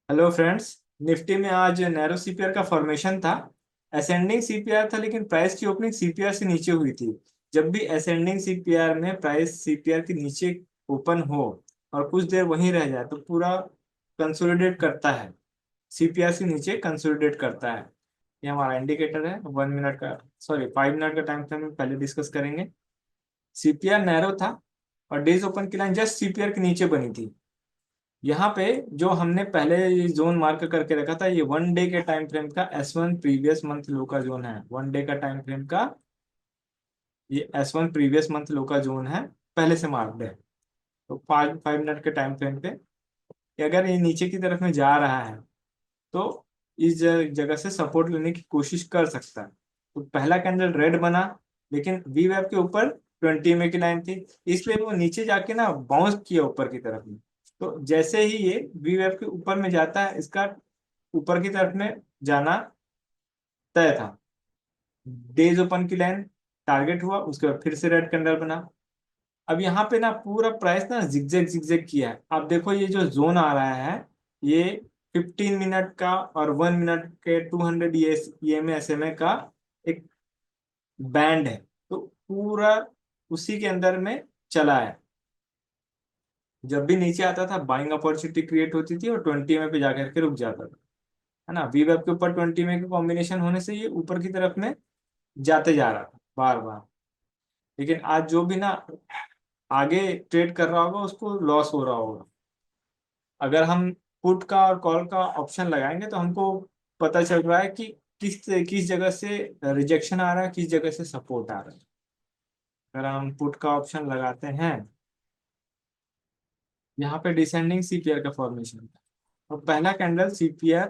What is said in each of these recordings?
Hello friends. Nifty में आज narrow CPR का फॉर्मेशन था। असेंडिंग सीपीआर था लेकिन प्राइस की ओपनिंग सीपीआर से नीचे हुई थी। जब भी असेंडिंग सीपीआर में प्राइस सीपीआर के नीचे ओपन हो और कुछ देर वहीं रह जाए तो पूरा कंसोलिडेट करता है। सीपीआर से नीचे कंसोलिडेट करता है। ये हमारा इंडिकेटर है 1 मिनट का, सॉरी 5 मिनट का टाइम फ्रेम में पहले डिस्कस करेंगे। सीपीआर नैरो था और डेज ओपन की लाइन जस्ट सीपीआर के नीचे बनी थी। यहाँ पे जो हमने पहले जोन मार्क करके रखा था, ये 1 डे के टाइम फ्रेम का S1 प्रीवियस मंथ लो का जोन है। 1 डे का टाइम फ्रेम का ये S1 प्रीवियस मंथ लो का जोन है, पहले से मार्क्ड है। तो 5 5 मिनट के टाइम फ्रेम पे कि अगर ये नीचे की तरफ में जा रहा है तो इस जगह से सपोर्ट लेने की कोशिश कर सकता है। तो पहला कैंडल रेड बना, लेकिन वी वेब के ऊपर 20 में की लाइन थी, इसलिए वो नीचे जाके ना बाउंस किया ऊपर की तरफ में। तो जैसे ही ये वी वेब के ऊपर में जाता है, इसका ऊपर की तरफ में जाना तय था। डेज ओपन की लाइन टारगेट हुआ, उसके बाद फिर से रेड कैंडल बना। अब यहाँ पे ना पूरा प्राइस ना जिगजैग जिगजैग किया है। आप देखो ये जो जोन आ रहा है, ये 15 मिनट का और 1 मिनट के 200 EMA SMA का एक बैंड है। तो पूरा उसी के अंदर में चला है। जब भी नीचे आता था बाइंग अपॉर्चुनिटी क्रिएट होती थी और 20 में पे जाकर के रुक जाता था, है ना। वी वेब के ऊपर 20 में के कॉम्बिनेशन होने से ये ऊपर की तरफ में जाते जा रहा था बार बार। लेकिन आज जो भी ना आगे ट्रेड कर रहा होगा उसको लॉस हो रहा होगा। अगर हम पुट का और कॉल का ऑप्शन लगाएंगे तो हमको पता चल रहा है कि किस किस जगह से रिजेक्शन आ रहा है, किस जगह से सपोर्ट आ रहा है। अगर हम पुट का ऑप्शन लगाते हैं, यहाँ पे डिसेंडिंग सीपीआर का फॉर्मेशन है और पहला कैंडल सीपीआर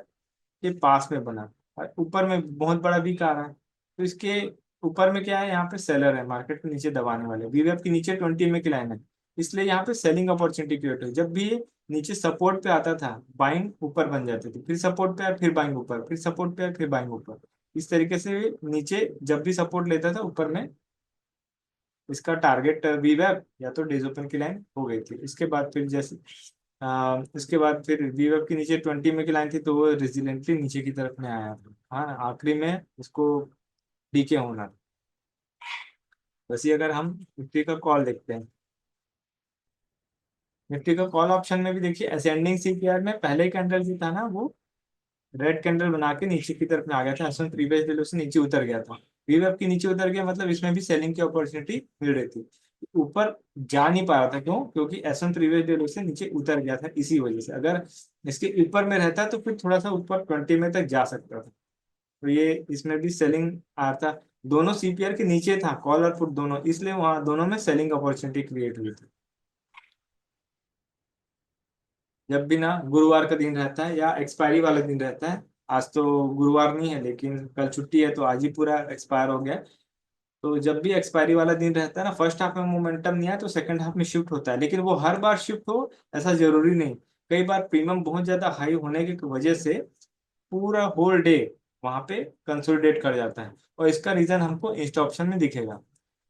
के पास में बना और ऊपर में बहुत बड़ा वीक आ रहा है। तो इसके ऊपर में क्या है, यहाँ पे सेलर है, मार्केट के नीचे दबाने वाले। वीवेब के नीचे 20 में की लाइन है, इसलिए यहाँ पे सेलिंग अपॉर्चुनिटी क्रिएट हुई। जब भी ये नीचे सपोर्ट पे आता था बाइंग ऊपर बन जाती थी, फिर सपोर्ट पे आया फिर बाइंग ऊपर, फिर सपोर्ट पे आया फिर बाइंग ऊपर। इस तरीके से नीचे जब भी सपोर्ट लेता था ऊपर में इसका टारगेट वीवेब या तो डेज ओपन की लाइन हो गई थी। इसके बाद फिर जैसे इसके बाद फिर वीवेब के नीचे 20 में की लाइन थी तो वो रेजिलेंटली नीचे की तरफ में आया था। हाँ, आखिरी में इसको डीके होना था। वैसे अगर हम निफ्टी का कॉल देखते हैं, निफ्टी का कॉल ऑप्शन में भी देखिए असेंडिंग सीपीआर में पहले कैंडल जो था ना वो रेड कैंडल बना के नीचे की तरफ में आ गया था। एस वन प्रीवियस डे से नीचे उतर गया था। वीवेब के नीचे उतर गया मतलब इसमें भी सेलिंग की अपॉर्चुनिटी मिल रही थी। ऊपर जा नहीं पा रहा था, क्यों? क्योंकि एस वन प्रीवियस डे से नीचे उतर गया था। इसी वजह से अगर इसके ऊपर में रहता तो फिर थोड़ा सा ऊपर 20 में तक जा सकता था। तो ये इसमें भी सेलिंग आ था। दोनों सीपीआर के नीचे था कॉल और पुट दोनों, इसलिए वहां दोनों में सेलिंग अपॉर्चुनिटी क्रिएट हुई थी। जब भी ना गुरुवार का दिन रहता है या एक्सपायरी वाला दिन रहता है, आज तो गुरुवार नहीं है लेकिन कल छुट्टी है तो आज ही पूरा एक्सपायर हो गया। तो जब भी एक्सपायरी वाला दिन रहता है ना, फर्स्ट हाफ में मोमेंटम नहीं आया तो सेकंड हाफ में शिफ्ट होता है, लेकिन वो हर बार शिफ्ट हो ऐसा जरूरी नहीं। कई बार प्रीमियम बहुत ज्यादा हाई होने की वजह से पूरा होल डे वहां पे कंसोलिडेट कर जाता है। और इसका रीजन हमको इंस्ट ऑप्शन में दिखेगा।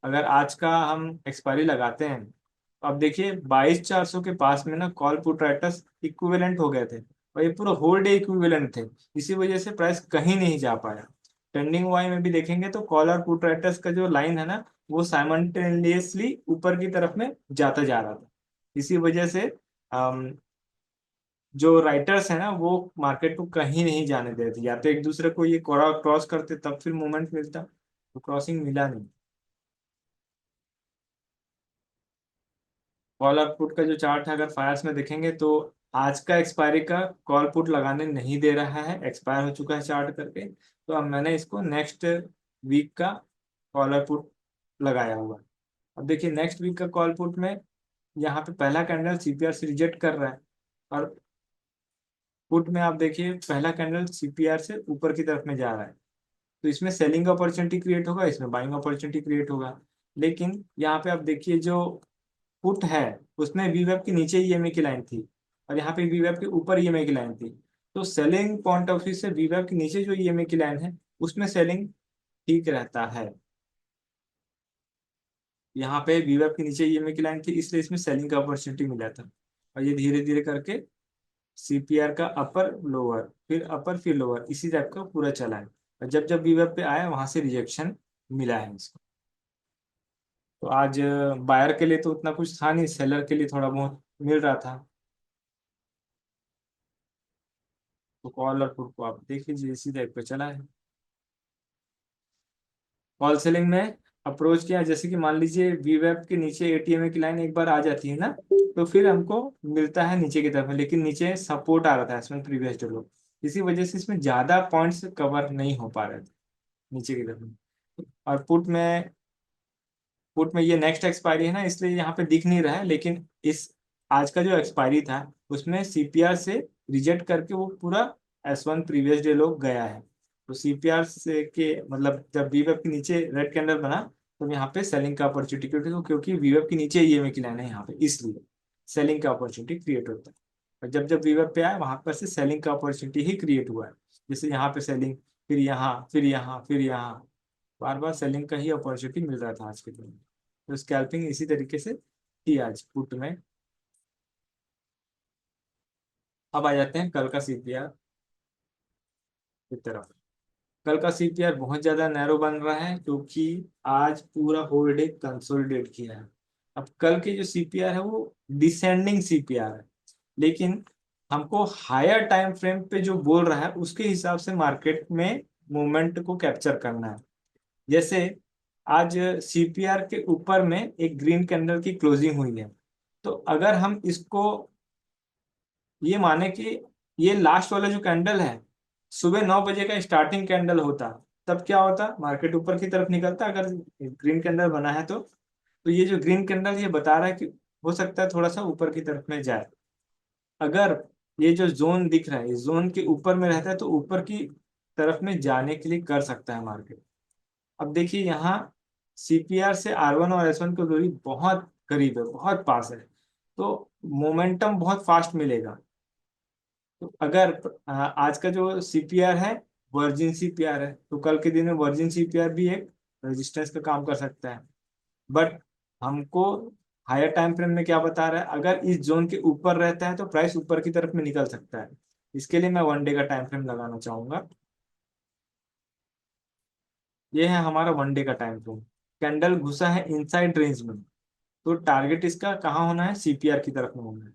अगर आज का हम एक्सपायरी लगाते हैं तो अब देखिए 22,400 के पास में ना कॉल पुट राइटर्स इक्विवेलेंट हो गए थे और ये पूरा होल डे इक्विवेलेंट थे। इसी वजह से प्राइस कहीं नहीं जा पाया। ट्रेंडिंग वाई में भी देखेंगे तो कॉल और पुट राइटर्स का जो लाइन है ना वो साइमल्टेनियसली ऊपर की तरफ में जाता जा रहा था। इसी वजह से जो राइटर्स है ना वो मार्केट को कहीं नहीं जाने देते। या तो एक दूसरे को ये क्रॉस करते तब फिर मूवमेंट मिलता, तो क्रॉसिंग मिला नहीं। कॉल और पुट का जो चार्ट है अगर फायर्स में देखेंगे तो आज का एक्सपायरी का कॉल पुट लगाने नहीं दे रहा है, एक्सपायर हो चुका है चार्ट करके। तो अब मैंने इसको नेक्स्ट वीक का कॉल और पुट लगाया हुआ है। अब देखिए नेक्स्ट वीक का कॉल पुट में यहाँ पे पहला कैंडल सीपीआर से रिजेक्ट कर रहा है और पुट में आप देखिए पहला कैंडल सीपीआर से ऊपर की तरफ में जा रहा है। तो इसमें सेलिंग अपॉर्चुनिटी क्रिएट होगा, इसमें बाइंग अपॉर्चुनिटी क्रिएट होगा। लेकिन यहाँ पे आप देखिए जो पुट है उसमें वीवेब के नीचे ईएमए की लाइन थी और यहाँ पे वीवेब के ऊपर ईएमए की लाइन थी। तो सेलिंग पॉइंट ऑफ व्यू से वीवेब के नीचे जो ईएमए की लाइन है उसमें सेलिंग ठीक रहता है। यहाँ पे वीवेब के नीचे ईएमए की लाइन थी इसलिए इसमें सेलिंग का अपॉर्चुनिटी मिला था और ये धीरे धीरे करके सीपीआर का अपर लोअर, फिर अपर फिर लोअर, इसी टाइप का पूरा चला है। और जब जब वीवेब पे आया वहां से रिजेक्शन मिला है इसको। तो आज बायर के लिए तो उतना कुछ था नहीं, सेलर के लिए थोड़ा बहुत मिल रहा था। तो कॉल और पुट को आप देख लीजिए, इसी टाइप का चला है। कॉल सेलिंग में अप्रोच किया, जैसे कि मान लीजिए वीवेब के नीचे एटीएम की लाइन एक बार आ जाती है ना, तो फिर हमको मिलता है नीचे की तरफ में, लेकिन नीचे सपोर्ट आ रहा था इसमें प्रीवियस डे लो, इसी वजह से इसमें ज्यादा पॉइंट्स कवर नहीं हो पा रहे थे नीचे की तरफ में। और पुट में ये नेक्स्ट एक्सपायरी है ना, इसलिए यहाँ पे दिख नहीं रहा है, लेकिन इस आज का जो एक्सपायरी था उसमें सीपीआर से रिजेक्ट करके वो पूरा S1 प्रीवियस डे लोग गया है। तो सीपीआर से के मतलब जब वीवेब के नीचे रेड कैंडल बना, तो यहाँ पे सेलिंग का अपॉर्चुनिटी क्योंकि वीवेब के नीचे ईएमए की लाइन है यहाँ पे, इसलिए सेलिंग का अपॉर्चुनिटी क्रिएट होता है। और जब जब वीवेब पे आया वहां पर से सेलिंग का अपॉर्चुनिटी ही क्रिएट हुआ है। जैसे यहाँ पे सेलिंग, फिर यहाँ, फिर यहाँ, फिर यहाँ, बार बार सेलिंग का ही अपॉर्चुनिटी मिल रहा था आज के दिन में। तो स्कैल्पिंग इसी तरीके से थी आज पुट में। अब आ जाते हैं कल का सीपीआर की तरफ। कल का सीपीआर बहुत ज्यादा नैरो बन रहा है क्योंकि आज पूरा होल डे कंसोलिडेट किया है। अब कल के जो सीपीआर है वो डिसेंडिंग सीपीआर है, लेकिन हमको हायर टाइम फ्रेम पे जो बोल रहा है उसके हिसाब से मार्केट में मूवमेंट को कैप्चर करना है। जैसे आज सीपीआर के ऊपर में एक ग्रीन कैंडल की क्लोजिंग हुई है, तो अगर हम इसको ये माने कि ये लास्ट वाला जो कैंडल है सुबह 9 बजे का स्टार्टिंग कैंडल होता, तब क्या होता, मार्केट ऊपर की तरफ निकलता अगर ग्रीन कैंडल बना है तो ये जो ग्रीन कैंडल ये बता रहा है कि हो सकता है थोड़ा सा ऊपर की तरफ में जाए। अगर ये जो जोन दिख रहा है इस जोन के ऊपर में रहता है तो ऊपर की तरफ में जाने के लिए कर सकता है मार्केट। अब देखिए यहाँ सीपीआर से R1 और S1 की दूरी बहुत करीब है, बहुत पास है, तो मोमेंटम बहुत फास्ट मिलेगा। तो अगर आज का जो सीपीआर है वर्जिन सीपीआर है, तो कल के दिन में वर्जिन सीपीआर भी एक रेजिस्टेंस का काम कर सकता है। बट हमको हायर टाइम फ्रेम में क्या बता रहा है, अगर इस जोन के ऊपर रहता है तो प्राइस ऊपर की तरफ में निकल सकता है। इसके लिए मैं 1 डे का टाइम फ्रेम लगाना चाहूंगा। ये है हमारा 1 डे का टाइम फ्रेम। कैंडल घुसा है इनसाइड रेंज में, तो टारगेट इसका कहाँ होना है, सीपीआर की तरफ में होना है।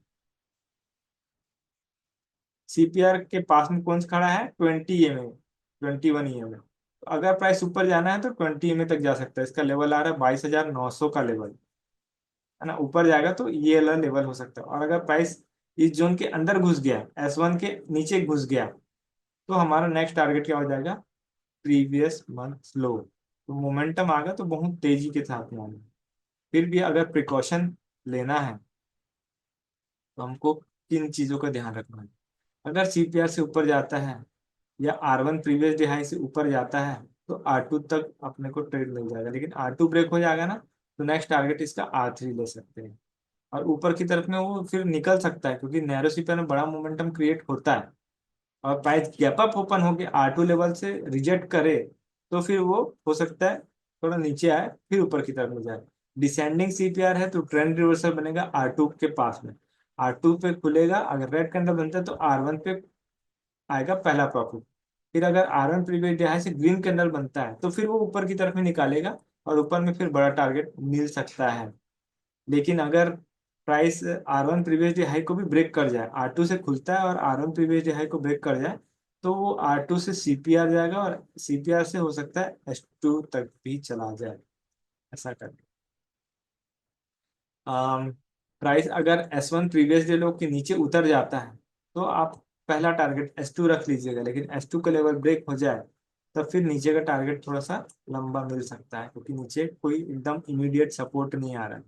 सीपीआर के पास में कौन सा खड़ा है, 20 EMA, 21 EMA। तो अगर प्राइस ऊपर जाना है तो 20 EMA तक जा सकता है। इसका लेवल आ रहा है 22,900 का लेवल, है ना। ऊपर जाएगा तो ये वाला लेवल हो सकता है। और अगर प्राइस इस जोन के अंदर घुस गया, S1 के नीचे घुस गया, तो हमारा नेक्स्ट टारगेट क्या हो जाएगा, प्रीवियस मंथ लो। तो मोमेंटम आएगा तो बहुत तेजी के साथ में आएगा। फिर भी अगर प्रिकॉशन लेना है तो हमको किन चीजों का ध्यान रखना है। अगर सीपीआर से ऊपर जाता है या R1 प्रीवियस डे हाई से ऊपर जाता है तो R2 तक अपने को ट्रेड मिल जाएगा, लेकिन R2 ब्रेक हो जाएगा ना, तो नेक्स्ट टारगेट इसका R3 ले सकते हैं। और ऊपर की तरफ में वो फिर निकल सकता है क्योंकि नैरो सीपीआर में बड़ा मोमेंटम क्रिएट होता है। और प्राइस गैप अप ओपन होके R2 लेवल से रिजेक्ट करे तो फिर वो हो सकता है थोड़ा नीचे आए फिर ऊपर की तरफ में जाए। डिसेंडिंग सीपीआर है तो ट्रेंड रिवर्सल बनेगा R2 के पास में। R2 पे खुलेगा, अगर रेड कैंडल बनता है तो R1 पे आएगा पहला प्रॉफिट। फिर अगर R1 प्रीवियस डे हाई से ग्रीन कैंडल बनता है तो फिर वो ऊपर की तरफ में निकालेगा और ऊपर में फिर बड़ा टारगेट मिल सकता है। लेकिन अगर price R1 previous day high को भी ब्रेक कर जाए, R2 से खुलता है और R1 प्रीवियस डे हाई को ब्रेक कर जाए, तो वो R2 से सीपीआर जाएगा और सीपीआर से हो सकता है S2 तक भी चला जाए। ऐसा करके प्राइस अगर S1 प्रीवियस डे लो के नीचे उतर जाता है तो आप पहला टारगेट S2 रख लीजिएगा, लेकिन S2 का लेवल ब्रेक हो जाए तब फिर नीचे का टारगेट थोड़ा सा लंबा मिल सकता है, क्योंकि नीचे कोई एकदम इमीडिएट सपोर्ट नहीं आ रहा है।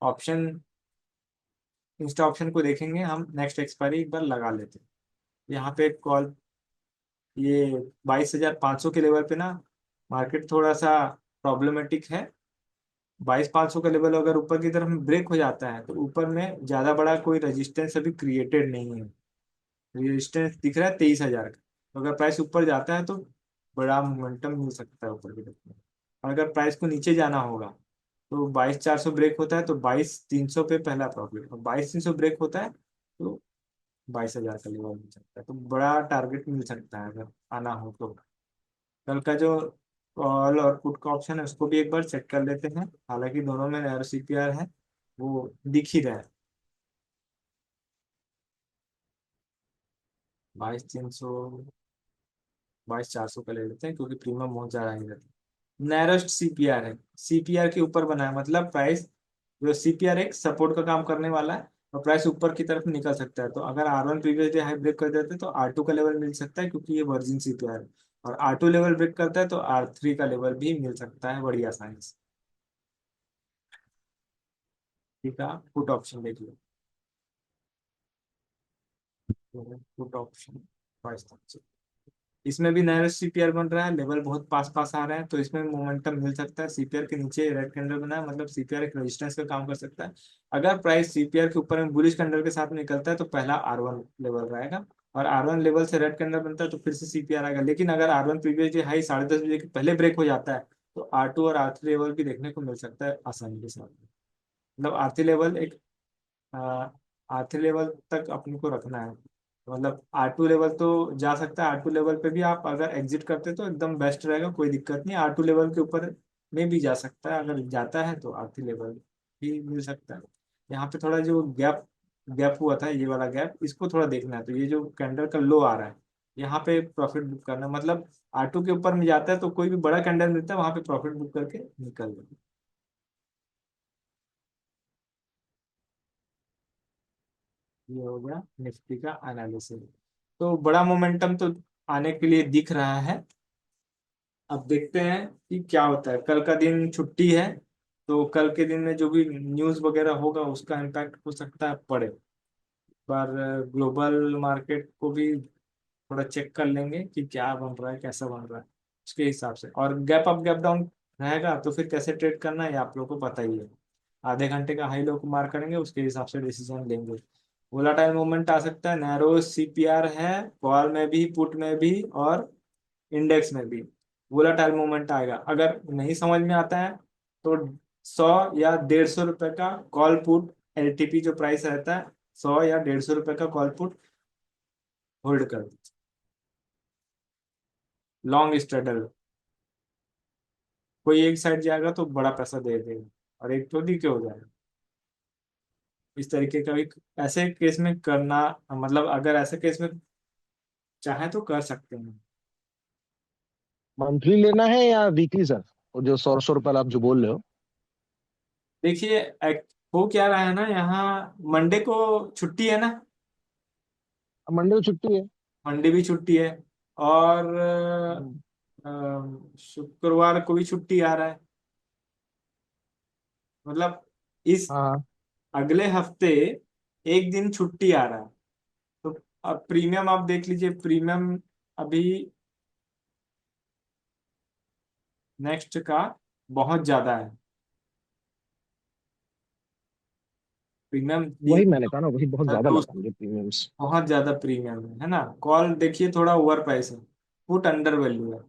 ऑप्शन इंस्टा ऑप्शन को देखेंगे हम, नेक्स्ट एक्सपायरी एक बार लगा लेते हैं। यहाँ पे कॉल ये 22,500 के लेवल पे ना मार्केट थोड़ा सा प्रॉब्लमेटिक है। 22,500 का लेवल अगर ऊपर की तरफ में ब्रेक हो जाता है तो ऊपर में ज्यादा बड़ा कोई रेजिस्टेंस अभी क्रिएटेड नहीं है। रेजिस्टेंस दिख रहा है 23,000 का। तो अगर प्राइस ऊपर जाता है तो बड़ा मोमेंटम मिल सकता है ऊपर की तरफ में। और अगर प्राइस को नीचे जाना होगा तो 22,400 ब्रेक होता है तो 22,300 पे पहला प्रॉफिट, और 22,300 ब्रेक होता है तो 22,000 का लेवल मिल सकता है, तो बड़ा टारगेट मिल सकता है अगर आना हो तो। कल का जो कॉल और पुट का ऑप्शन है उसको भी एक बार चेक कर लेते हैं, हालांकि दोनों में नैरो सीपीआर है, वो दिख ही रहा है। 22,300, 22,400 का ले लेते हैं क्योंकि प्रीमियम बहुत ज्यादा ही रहता है। नैरोस्ट सीपीआर है, सीपीआर के ऊपर बना है, मतलब प्राइस, जो सीपीआर एक सपोर्ट का काम करने वाला है, और प्राइस ऊपर की तरफ निकल सकता है। तो अगर R1 previous day high break कर देते हैं तो R2 का लेवल मिल सकता है, क्योंकि ये वर्जिन सीपीआर है। और R2 लेवल ब्रेक करता है तो R3 का लेवल भी मिल सकता है बड़ी आसानी से। ठीक है, पुट ऑप्शन देख लो। पुट ऑप्शन, इसमें भी नया सीपीआर बन रहा है, लेवल बहुत पास पास आ रहा है, तो इसमें मोमेंटम मिल सकता है। सीपीआर के नीचे रेड कैंडल बना है, मतलब सीपीआर एक रेजिस्टेंस का काम कर सकता है। अगर प्राइस सीपीआर के ऊपर में बुलिश कैंडल के साथ में निकलता है तो पहला R1 लेवल रहेगा, और R1 लेवल से रेड कैंडल बनता है तो फिर से सीपीआर आएगा। लेकिन अगर R1 प्रीवियस डे हाई 10:30 बजे के पहले ब्रेक हो जाता है तो R2 और R3 लेवल भी देखने को मिल सकता है आसानी के साथ। मतलब आरती लेवल एक, आरती लेवल तक अपने को रखना है। मतलब R2 लेवल तो जा सकता है, R2 लेवल पे भी आप अगर एग्जिट करते तो एकदम बेस्ट रहेगा, कोई दिक्कत नहीं। R2 लेवल के ऊपर में भी जा सकता है, अगर जाता है तो आरती लेवल भी मिल सकता है। यहाँ पे थोड़ा जो गैप गैप हुआ था, ये वाला गैप, इसको थोड़ा देखना है। तो ये जो कैंडल का लो आ रहा है, यहाँ पे प्रॉफिट बुक करना, मतलब R2 के ऊपर में जाता है तो कोई भी बड़ा कैंडल मिलता है वहां पे प्रॉफिट बुक करके निकल जाए। ये हो गया निफ्टी का एनालिसिस। तो बड़ा मोमेंटम तो आने के लिए दिख रहा है। अब देखते हैं कि क्या होता है। कल का दिन छुट्टी है, तो कल के दिन में जो भी न्यूज़ वगैरह होगा उसका इम्पैक्ट हो सकता है पड़े। पर ग्लोबल मार्केट को भी थोड़ा चेक कर लेंगे कि क्या बन रहा है, कैसा बन रहा है, उसके हिसाब से। और गैप अप गैप डाउन रहेगा तो फिर कैसे ट्रेड करना है ये आप लोगों को पता ही है। आधे घंटे का हाई लो को मार करेंगे, उसके हिसाब से डिसीजन लेंगे। वोलाटाइल मूवमेंट आ सकता है, नैरो सीपीआर है, कॉल में भी, पुट में भी, और इंडेक्स में भी वोलाटाइल मूवमेंट आएगा। अगर नहीं समझ में आता है तो 100 या 150 रुपए का कॉल पुट, एलटीपी जो प्राइस रहता है, 100 या 150 रुपए का कॉल पुट होल्ड कर दीजिए। लॉन्ग स्ट्रेडल, कोई एक साइड जाएगा तो बड़ा पैसा दे देगा और एक तो डी के हो जाएगा। इस तरीके का भी ऐसे केस में करना, मतलब अगर ऐसे केस में चाहे तो कर सकते हैं। मंथली लेना है या वीकली सर? वो जो 100 100 रुपये आप जो बोल रहे हो। देखिए, हो क्या रहा है ना, यहाँ मंडे को छुट्टी है ना, अब मंडे को छुट्टी है। मंडे भी छुट्टी है, और हम्म। शुक्रवार को भी छुट्टी आ रहा है। मतलब इस हाँ। अगले हफ्ते एक दिन छुट्टी आ रहा है। तो अब प्रीमियम आप देख लीजिए, प्रीमियम अभी नेक्स्ट का बहुत ज्यादा है। प्रीमियम वही मैंने कहा ना, वही बहुत ज्यादा दो, लगा मुझे प्रीमियम्स। बहुत ज्यादा प्रीमियम है ना। कॉल देखिए थोड़ा ओवर प्राइस है, पुट अंडर वैल्यू है।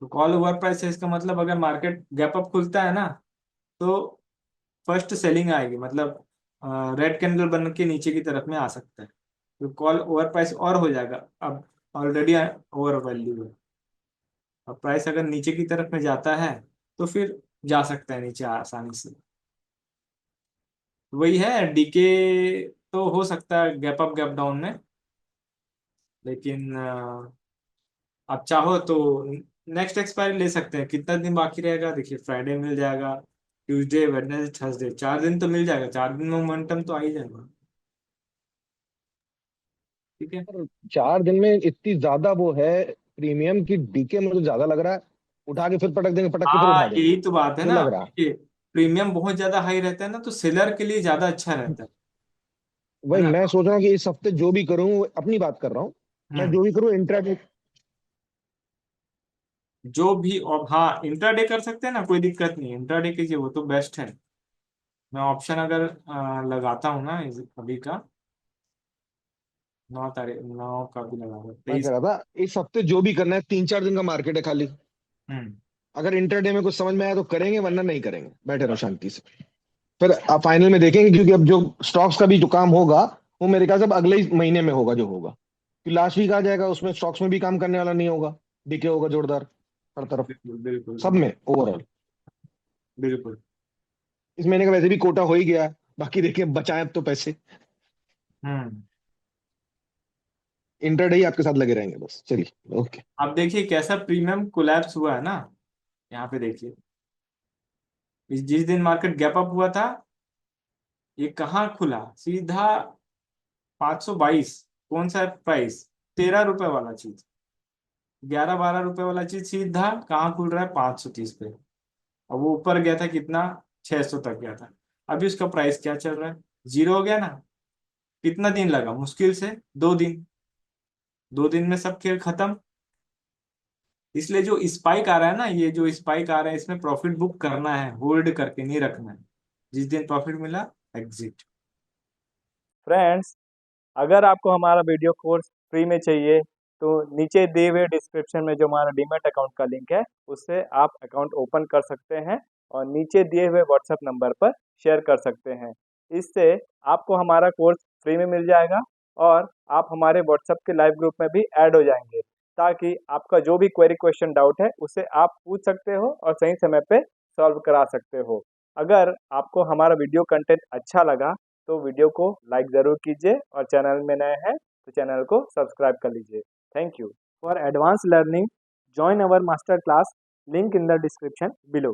तो कॉल ओवर प्राइस है, इसका मतलब अगर मार्केट गैप अप खुलता है ना तो फर्स्ट सेलिंग आएगी, मतलब रेड कैंडल बन के नीचे की तरफ में आ सकता है। तो कॉल ओवर प्राइस और हो जाएगा, अब ऑलरेडी ओवर वैल्यू है। अब प्राइस अगर नीचे की तरफ में जाता है तो फिर जा सकता है नीचे आसानी से। वही है डीके, तो हो सकता है गैप अप गैप डाउन में, लेकिन आप चाहो तो नेक्स्ट एक्सपायरी ले सकते हैं। कितना दिन बाकी रहेगा देखिए, फ्राइडे मिल जाएगा, ट्यूसडे वेडनेसडे थर्सडे, 4 दिन तो मिल जाएगा, 4 दिन में मोमेंटम तो आ ही जाएगा। ठीक है। पर 4 दिन में इतनी ज्यादा वो है प्रीमियम की, डीके मुझे ज्यादा लग रहा है। उठा के फिर पटक देंगे, पटक के फिर हाँ उठा देंगे। यही तो बात है जो ना लग रहा है। कि प्रीमियम बहुत ज्यादा हाई रहता है ना, तो सेलर के लिए ज्यादा अच्छा रहता है वही ना। मैं सोच रहा हूँ कि इस हफ्ते जो भी करूँ, अपनी बात कर रहा हूँ, मैं हम्म। जो भी करूँ इंट्राडे। जो भी, और हाँ इंट्राडे कर सकते हैं ना, कोई दिक्कत नहीं है, इंट्राडे कीजिए, वो तो बेस्ट है। मैं ऑप्शन अगर लगाता हूँ ना अभी का, 9 तारीख, 9 का भी लगा रहा, मैं कह 23। रहा था इस हफ्ते जो भी करना है, 3 4 दिन का मार्केट है खाली। हम्म। अगर इंटरडे में कुछ समझ में आया तो करेंगे, वरना नहीं करेंगे, बैठे रहो शांति से। फिर आप फाइनल में देखेंगे, क्योंकि अब जो स्टॉक्स का भी जो काम होगा वो मेरे ख्याल से अब अगले ही महीने में होगा जो होगा, कि लास्ट वीक आ जाएगा, उसमें स्टॉक्स में भी काम करने वाला नहीं होगा, डीके होगा जोरदार हर तरफ, बिल्कुल बिल्कुल सब में ओवरऑल। बिल्कुल। इस महीने का वैसे भी कोटा हो ही गया, बाकी देखिए बचाएं अब तो पैसे, हम्म। इंटरडे ही आपके साथ लगे रहेंगे बस, चलिए ओके। आप देखिए कैसा प्रीमियम कोलैप्स हुआ है ना, यहाँ पे देखिए, जिस दिन मार्केट गैप अप हुआ था, ये कहाँ खुला सीधा 522। कौन सा प्राइस? 13 रुपए वाला चीज, 11-12 रुपए वाला चीज सीधा कहाँ खुल रहा है? 530 पे। और वो ऊपर गया था कितना? 600 तक गया था। अभी उसका प्राइस क्या चल रहा है? जीरो हो गया ना। कितना दिन लगा? मुश्किल से 2 दिन। 2 दिन में सब खेल खत्म। इसलिए जो स्पाइक आ रहा है ना, ये जो स्पाइक आ रहा है, इसमें प्रॉफिट बुक करना है, होल्ड करके नहीं रखना है। जिस दिन प्रॉफिट मिला, एग्जिट। फ्रेंड्स, अगर आपको हमारा वीडियो कोर्स फ्री में चाहिए तो नीचे दिए हुए डिस्क्रिप्शन में जो हमारा डीमैट अकाउंट का लिंक है, उससे आप अकाउंट ओपन कर सकते हैं और नीचे दिए हुए व्हाट्सएप नंबर पर शेयर कर सकते हैं। इससे आपको हमारा कोर्स फ्री में मिल जाएगा और आप हमारे व्हाट्सएप के लाइव ग्रुप में भी ऐड हो जाएंगे, ताकि आपका जो भी क्वेरी क्वेश्चन डाउट है उसे आप पूछ सकते हो और सही समय पे सॉल्व करा सकते हो। अगर आपको हमारा वीडियो कंटेंट अच्छा लगा तो वीडियो को लाइक ज़रूर कीजिए और चैनल में नए हैं तो चैनल को सब्सक्राइब कर लीजिए। Thank you for advance learning, join our master class, link in the description below.